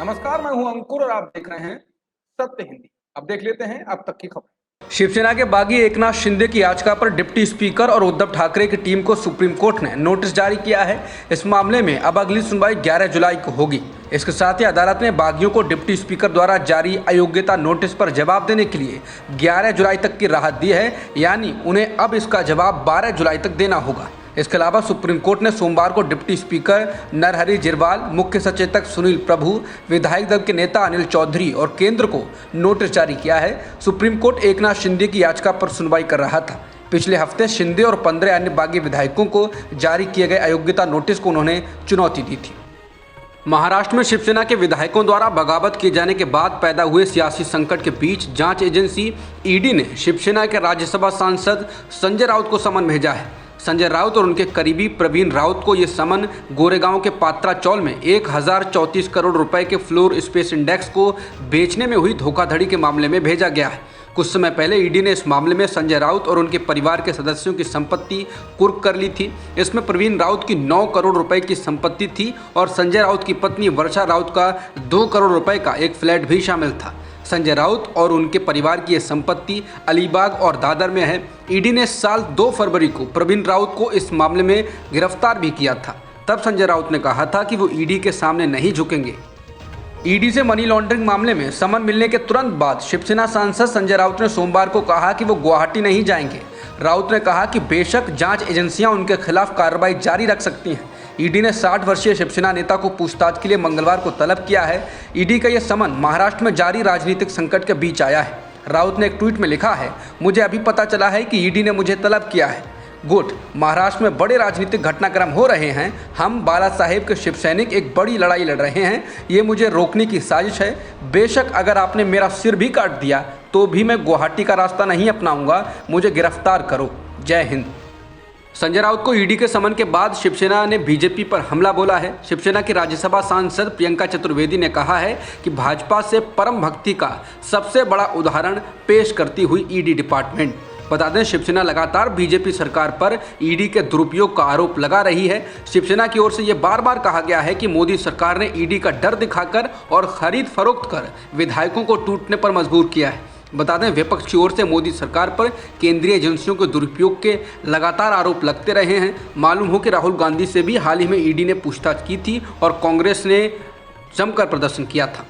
नमस्कार, मैं हूं अंकुर और आप देख रहे हैं सत्य हिंदी। अब देख लेते हैं अब तक की खबर। शिवसेना के बागी एकनाथ शिंदे की याचिका पर डिप्टी स्पीकर और उद्धव ठाकरे की टीम को सुप्रीम कोर्ट ने नोटिस जारी किया है। इस मामले में अब अगली सुनवाई 11 जुलाई को होगी। इसके साथ ही अदालत ने बागियों को डिप्टी स्पीकर द्वारा जारी अयोग्यता नोटिस पर जवाब देने के लिए 11 जुलाई तक की राहत दी है, यानी उन्हें अब इसका जवाब 12 जुलाई तक देना होगा। इसके अलावा सुप्रीम कोर्ट ने सोमवार को डिप्टी स्पीकर नरहरि जिरवाल, मुख्य सचेतक सुनील प्रभु, विधायक दल के नेता अनिल चौधरी और केंद्र को नोटिस जारी किया है। सुप्रीम कोर्ट एकनाथ शिंदे की याचिका पर सुनवाई कर रहा था। पिछले हफ्ते शिंदे और 15 अन्य बागी विधायकों को जारी किए गए अयोग्यता नोटिस को उन्होंने चुनौती दी थी। महाराष्ट्र में शिवसेना के विधायकों द्वारा बगावत किए जाने के बाद पैदा हुए सियासी संकट के बीच जांच एजेंसी ईडी ने शिवसेना के राज्यसभा सांसद संजय राउत को समन भेजा है। संजय राउत और उनके करीबी प्रवीण राउत को ये समन गोरेगांव के पात्रा चौल में 1034 करोड़ रुपए के फ्लोर स्पेस इंडेक्स को बेचने में हुई धोखाधड़ी के मामले में भेजा गया है। कुछ समय पहले ईडी ने इस मामले में संजय राउत और उनके परिवार के सदस्यों की संपत्ति कुर्क कर ली थी। इसमें प्रवीण राउत की 9 करोड़ रुपए की संपत्ति थी और संजय राउत की पत्नी वर्षा राउत का 2 करोड़ रुपए का एक फ्लैट भी शामिल था। संजय राउत और उनके परिवार की यह संपत्ति अलीबाग और दादर में है। ईडी ने साल 2 फरवरी को प्रवीण राउत को इस मामले में गिरफ्तार भी किया था। तब संजय राउत ने कहा था कि वो ईडी के सामने नहीं झुकेंगे। ईडी से मनी लॉन्ड्रिंग मामले में समन मिलने के तुरंत बाद शिवसेना सांसद संजय राउत ने सोमवार को कहा कि वो गुवाहाटी नहीं जाएंगे। राउत ने कहा कि बेशक जांच एजेंसियां उनके खिलाफ कार्रवाई जारी रख सकती हैं। ईडी ने 60 वर्षीय शिवसेना नेता को पूछताछ के लिए मंगलवार को तलब किया है। ईडी का यह समन महाराष्ट्र में जारी राजनीतिक संकट के बीच आया है। राउत ने एक ट्वीट में लिखा है, मुझे अभी पता चला है कि ईडी ने मुझे तलब किया है। गुट, महाराष्ट्र में बड़े राजनीतिक घटनाक्रम हो रहे हैं। हम बाला साहेब के शिव सैनिक एक बड़ी लड़ाई लड़ रहे हैं। ये मुझे रोकने की साजिश है। बेशक अगर आपने मेरा सिर भी काट दिया तो भी मैं गुवाहाटी का रास्ता नहीं अपनाऊंगा। मुझे गिरफ्तार करो। जय हिंद। संजय राउत को ईडी के समन के बाद शिवसेना ने बीजेपी पर हमला बोला है। शिवसेना की राज्यसभा सांसद प्रियंका चतुर्वेदी ने कहा है कि भाजपा से परम भक्ति का सबसे बड़ा उदाहरण पेश करती हुई ईडी डिपार्टमेंट। बता दें, शिवसेना लगातार बीजेपी सरकार पर ईडी के दुरुपयोग का आरोप लगा रही है। शिवसेना की ओर से यह बार बार कहा गया है कि मोदी सरकार ने ईडी का डर दिखाकर और खरीद फरोख्त कर विधायकों को टूटने पर मजबूर किया है। बता दें, विपक्ष की ओर से मोदी सरकार पर केंद्रीय एजेंसियों के दुरुपयोग के लगातार आरोप लगते रहे हैं। मालूम हो कि राहुल गांधी से भी हाल ही में ईडी ने पूछताछ की थी और कांग्रेस ने जमकर प्रदर्शन किया था।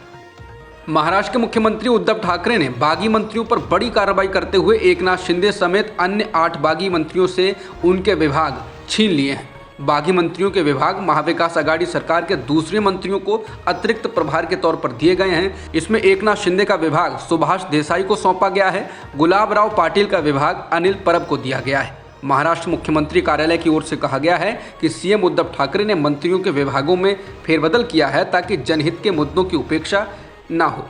महाराष्ट्र के मुख्यमंत्री उद्धव ठाकरे ने बागी मंत्रियों पर बड़ी कार्रवाई करते हुए एकनाथ शिंदे समेत अन्य 8 बागी मंत्रियों से उनके विभाग छीन लिए हैं। बागी मंत्रियों के विभाग महाविकास आघाड़ी सरकार के दूसरे मंत्रियों को अतिरिक्त प्रभार के तौर पर दिए गए हैं। इसमें एकनाथ शिंदे का विभाग सुभाष देसाई को सौंपा गया है। गुलाब राव पाटिल का विभाग अनिल परब को दिया गया है। महाराष्ट्र मुख्यमंत्री कार्यालय की ओर से कहा गया है कि सीएम उद्धव ठाकरे ने मंत्रियों के विभागों में फेरबदल किया है ताकि जनहित के मुद्दों की उपेक्षा ना हो।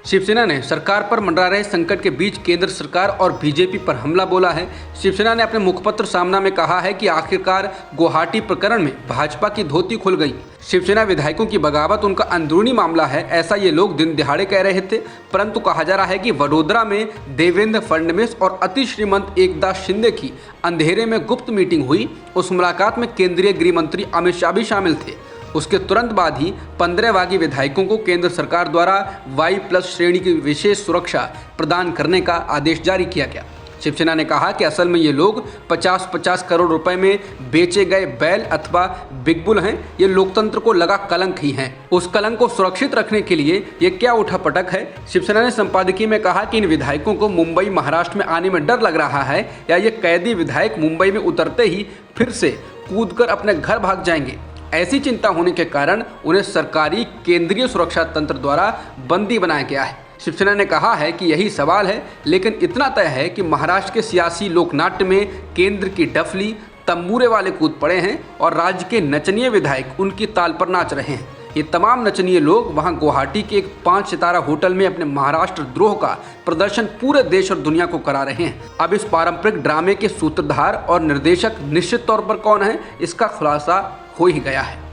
शिवसेना ने सरकार पर मंडरा रहे संकट के बीच केंद्र सरकार और बीजेपी पर हमला बोला है। शिवसेना ने अपने मुखपत्र सामना में कहा है कि आखिरकार गुवाहाटी प्रकरण में भाजपा की धोती खुल गई। शिवसेना विधायकों की बगावत उनका अंदरूनी मामला है, ऐसा ये लोग दिन दिहाड़े कह रहे थे। परंतु कहा जा रहा है कि वडोदरा में देवेंद्र फडणवीस और अति श्रीमंत एकनाथ शिंदे की अंधेरे में गुप्त मीटिंग हुई। उस मुलाकात में केंद्रीय गृह मंत्री अमित शाह भी शामिल थे। उसके तुरंत बाद ही 15 बागी विधायकों को केंद्र सरकार द्वारा Y+ श्रेणी की विशेष सुरक्षा प्रदान करने का आदेश जारी किया गया। शिवसेना ने कहा कि असल में ये लोग 50-50 करोड़ रुपए में बेचे गए बैल अथवा बिग बुल हैं। ये लोकतंत्र को लगा कलंक ही हैं। उस कलंक को सुरक्षित रखने के लिए ये क्या उठापटक है। शिवसेना ने संपादकीय में कहा कि इन विधायकों को मुंबई महाराष्ट्र में आने में डर लग रहा है या ये कैदी विधायक मुंबई में उतरते ही फिर से कूदकर अपने घर भाग जाएंगे। ऐसी चिंता होने के कारण उन्हें सरकारी केंद्रीय सुरक्षा तंत्र द्वारा बंदी बनाया गया है। शिवसेना ने कहा है कि यही सवाल है, लेकिन इतना तय है कि महाराष्ट्र के सियासी लोकनाट्य में केंद्र की डफली तंबूरे वाले कूद पड़े हैं और राज्य के नचनीय विधायक उनकी ताल पर नाच रहे हैं। ये तमाम नचनीय लोग वहां गुवाहाटी के एक 5 सितारा होटल में अपने महाराष्ट्र द्रोह का प्रदर्शन पूरे देश और दुनिया को करा रहे हैं। अब इस पारंपरिक ड्रामे के सूत्रधार और निर्देशक निश्चित तौर पर कौन है, इसका खुलासा हो ही गया है।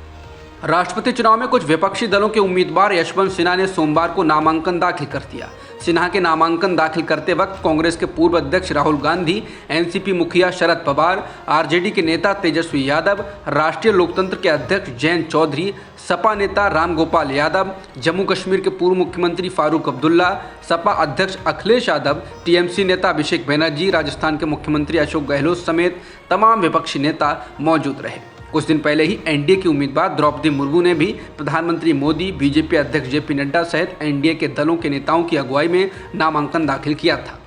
राष्ट्रपति चुनाव में कुछ विपक्षी दलों के उम्मीदवार यशवंत सिन्हा ने सोमवार को नामांकन दाखिल कर दिया। सिन्हा के नामांकन दाखिल करते वक्त कांग्रेस के पूर्व अध्यक्ष राहुल गांधी, एनसीपी मुखिया शरद पवार, आरजेडी के नेता तेजस्वी यादव, राष्ट्रीय लोकतंत्र के अध्यक्ष जयंत चौधरी, सपा नेता रामगोपाल यादव, जम्मू कश्मीर के पूर्व मुख्यमंत्री फारूक अब्दुल्ला, सपा अध्यक्ष अखिलेश यादव, टीएमसी नेता अभिषेक बनर्जी, राजस्थान के मुख्यमंत्री अशोक गहलोत समेत तमाम विपक्षी नेता मौजूद रहे। कुछ दिन पहले ही एनडीए की उम्मीदवार द्रौपदी मुर्मू ने भी प्रधानमंत्री मोदी, बीजेपी अध्यक्ष जेपी नड्डा सहित एनडीए के दलों के नेताओं की अगुवाई में नामांकन दाखिल किया था।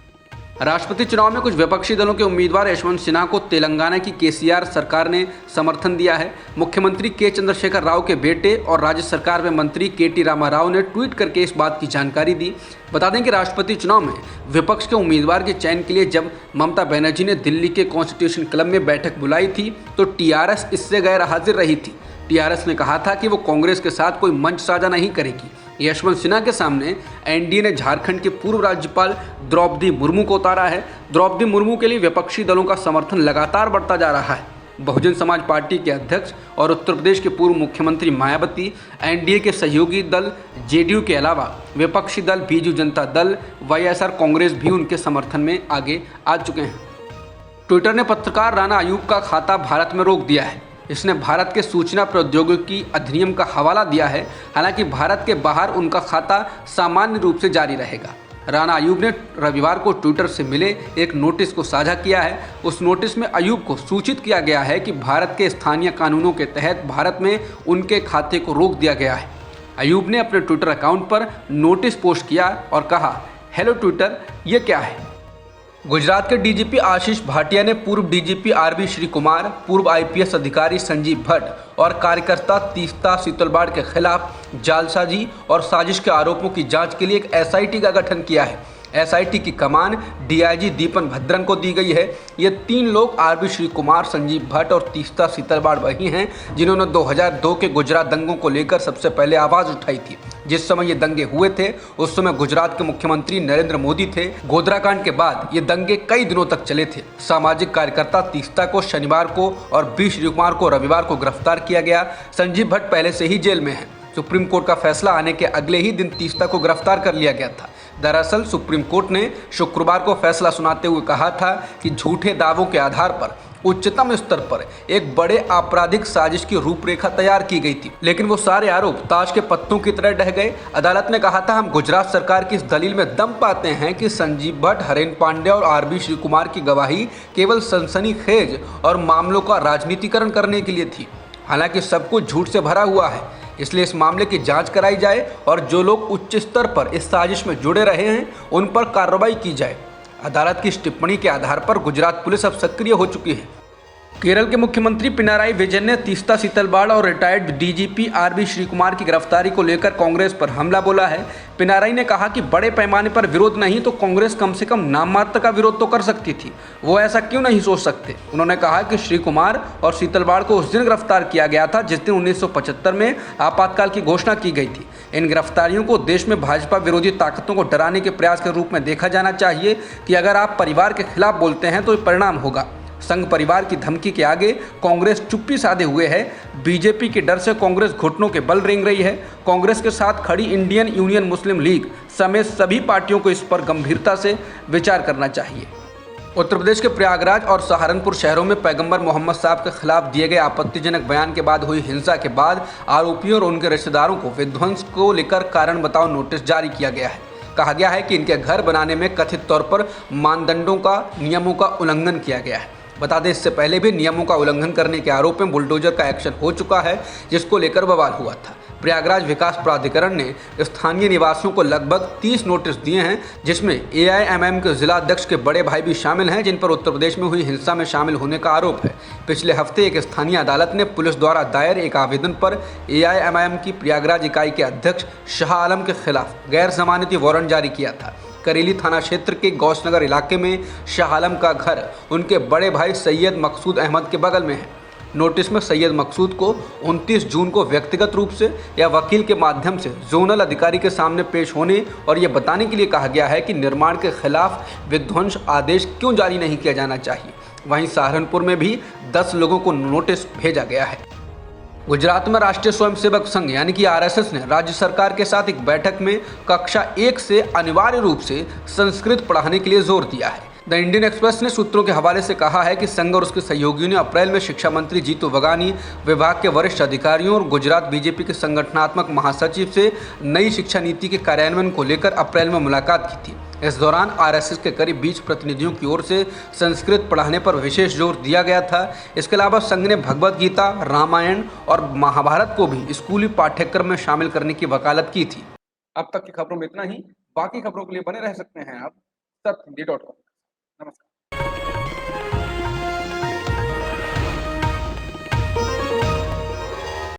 राष्ट्रपति चुनाव में कुछ विपक्षी दलों के उम्मीदवार यशवंत सिन्हा को तेलंगाना की केसीआर सरकार ने समर्थन दिया है। मुख्यमंत्री के चंद्रशेखर राव के बेटे और राज्य सरकार में मंत्री केटी रामाराव ने ट्वीट करके इस बात की जानकारी दी। बता दें कि राष्ट्रपति चुनाव में विपक्ष के उम्मीदवार के चयन के लिए जब ममता बनर्जी ने दिल्ली के कॉन्स्टिट्यूशन क्लब में बैठक बुलाई थी तो टीआरएस इससे गैर हाजिर रही थी। टीआरएस ने कहा था कि वो कांग्रेस के साथ कोई मंच साझा नहीं करेगी। यशवंत सिन्हा के सामने एनडीए ने झारखंड के पूर्व राज्यपाल द्रौपदी मुर्मू को उतारा है। द्रौपदी मुर्मू के लिए विपक्षी दलों का समर्थन लगातार बढ़ता जा रहा है। बहुजन समाज पार्टी के अध्यक्ष और उत्तर प्रदेश के पूर्व मुख्यमंत्री मायावती, एनडीए के सहयोगी दल जेडीयू के अलावा विपक्षी दल बीजू जनता दल, वाईएसआर कांग्रेस भी उनके समर्थन में आगे आ चुके हैं। ट्विटर ने पत्रकार राणा अयूब का खाता भारत में रोक दिया है। इसने भारत के सूचना प्रौद्योगिकी अधिनियम का हवाला दिया है। हालांकि भारत के बाहर उनका खाता सामान्य रूप से जारी रहेगा। राणा अयूब ने रविवार को ट्विटर से मिले एक नोटिस को साझा किया है। उस नोटिस में अयूब को सूचित किया गया है कि भारत के स्थानीय कानूनों के तहत भारत में उनके खाते को रोक दिया गया है। अयूब ने अपने ट्विटर अकाउंट पर नोटिस पोस्ट किया और कहा, हेलो ट्विटर, ये क्या है। गुजरात के डीजीपी आशीष भाटिया ने पूर्व डीजीपी आरबी श्री कुमार, पूर्व आईपीएस अधिकारी संजीव भट्ट और कार्यकर्ता तीस्ता सीतलवाड़ के खिलाफ जालसाजी और साजिश के आरोपों की जांच के लिए एक एसआईटी का गठन किया है। एसआईटी की कमान डीआईजी दीपन भद्रन को दी गई है। ये 3 लोग आरबी श्री कुमार, संजीव भट्ट और तीस्ता सीतलवाड़ वही हैं जिन्होंने 2002 के गुजरात दंगों को लेकर सबसे पहले आवाज़ उठाई थी। जिस समय ये दंगे हुए थे उस समय गुजरात के मुख्यमंत्री नरेंद्र मोदी थे। गोधरा कांड के बाद ये दंगे कई दिनों तक चले थे। सामाजिक कार्यकर्ता तीस्ता को शनिवार को और बी श्री कुमार को रविवार को गिरफ्तार किया गया। संजीव भट्ट पहले से ही जेल में है। सुप्रीम कोर्ट का फैसला आने के अगले ही दिन तीस्ता को गिरफ्तार कर लिया गया था। दरअसल सुप्रीम कोर्ट ने शुक्रवार को फैसला सुनाते हुए कहा था कि झूठे दावों के आधार पर उच्चतम स्तर पर एक बड़े आपराधिक साजिश की रूपरेखा तैयार की गई थी, लेकिन वो सारे आरोप ताश के पत्तों की तरह ढह गए। अदालत ने कहा था, हम गुजरात सरकार की इस दलील में दम पाते हैं कि संजीव भट्ट, हरेन पांड्या और आरबी श्री कुमार की गवाही केवल सनसनीखेज और मामलों का राजनीतिकरण करने के लिए थी। हालांकि सब कुछ झूठ से भरा हुआ है, इसलिए इस मामले की जांच कराई जाए और जो लोग उच्च स्तर पर इस साजिश में जुड़े रहे हैं उन पर कार्रवाई की जाए। अदालत की इस टिप्पणी के आधार पर गुजरात पुलिस अब सक्रिय हो चुकी है। केरल के मुख्यमंत्री पिनाराई विजयन ने तीस्ता सीतलवाड़ और retired DGP RB Sreekumar की गिरफ्तारी को लेकर कांग्रेस पर हमला बोला है। पिनाराई ने कहा कि बड़े पैमाने पर विरोध नहीं तो कांग्रेस कम से कम नाम मात्र का विरोध तो कर सकती थी, वो ऐसा क्यों नहीं सोच सकते। उन्होंने कहा कि श्री कुमार और सीतलवाड़ को उस दिन गिरफ्तार किया गया था जिस दिन 1975 में आपातकाल की घोषणा की गई थी। इन गिरफ्तारियों को देश में भाजपा विरोधी ताकतों को डराने के प्रयास के रूप में देखा जाना चाहिए कि अगर आप परिवार के खिलाफ बोलते हैं तो परिणाम होगा। संघ परिवार की धमकी के आगे कांग्रेस चुप्पी साधे हुए है। बीजेपी के डर से कांग्रेस घुटनों के बल रेंग रही है। कांग्रेस के साथ खड़ी इंडियन यूनियन मुस्लिम लीग समेत सभी पार्टियों को इस पर गंभीरता से विचार करना चाहिए। उत्तर प्रदेश के प्रयागराज और सहारनपुर शहरों में पैगंबर मोहम्मद साहब के खिलाफ दिए गए आपत्तिजनक बयान के बाद हुई हिंसा के बाद आरोपियों और उनके रिश्तेदारों को विध्वंस को लेकर कारण बताओ नोटिस जारी किया गया है। कहा गया है कि इनके घर बनाने में कथित तौर पर मानदंडों का, नियमों का उल्लंघन किया गया है। बता दें, इससे पहले भी नियमों का उल्लंघन करने के आरोप में बुलडोजर का एक्शन हो चुका है, जिसको लेकर बवाल हुआ था। प्रयागराज विकास प्राधिकरण ने स्थानीय निवासियों को लगभग 30 नोटिस दिए हैं, जिसमें एआईएमआईएम के जिला अध्यक्ष के बड़े भाई भी शामिल हैं, जिन पर उत्तर प्रदेश में हुई हिंसा में शामिल होने का आरोप है। पिछले हफ्ते एक स्थानीय अदालत ने पुलिस द्वारा दायर एक आवेदन पर एआईएमआईएम की प्रयागराज इकाई के अध्यक्ष शाह आलम के खिलाफ गैर जमानती वारंट जारी किया था। करेली थाना क्षेत्र के गौसनगर इलाके में शाह आलम का घर उनके बड़े भाई सैयद मकसूद अहमद के बगल में है। नोटिस में सैयद मकसूद को 29 जून को व्यक्तिगत रूप से या वकील के माध्यम से जोनल अधिकारी के सामने पेश होने और ये बताने के लिए कहा गया है कि निर्माण के खिलाफ विध्वंस आदेश क्यों जारी नहीं किया जाना चाहिए। वहीं सहारनपुर में भी 10 लोगों को नोटिस भेजा गया है। गुजरात में राष्ट्रीय स्वयंसेवक संघ यानी कि आरएसएस ने राज्य सरकार के साथ एक बैठक में कक्षा 1 से अनिवार्य रूप से संस्कृत पढ़ाने के लिए जोर दिया है। द इंडियन एक्सप्रेस ने सूत्रों के हवाले से कहा है कि संघ और उसके सहयोगियों ने अप्रैल में शिक्षा मंत्री जीतू वगानी, विभाग के वरिष्ठ अधिकारियों और गुजरात बीजेपी के संगठनात्मक महासचिव से नई शिक्षा नीति के कार्यान्वयन को लेकर अप्रैल में मुलाकात की थी। इस दौरान आरएसएस के करीब 20 प्रतिनिधियों की ओर से संस्कृत पढ़ाने पर विशेष जोर दिया गया था। इसके अलावा संघ ने भगवद गीता, रामायण और महाभारत को भी स्कूली पाठ्यक्रम में शामिल करने की वकालत की थी। अब तक की खबरों में इतना ही। बाकी खबरों के लिए बने रह सकते हैं आप सत्य हिंदी.com। नमस्कार।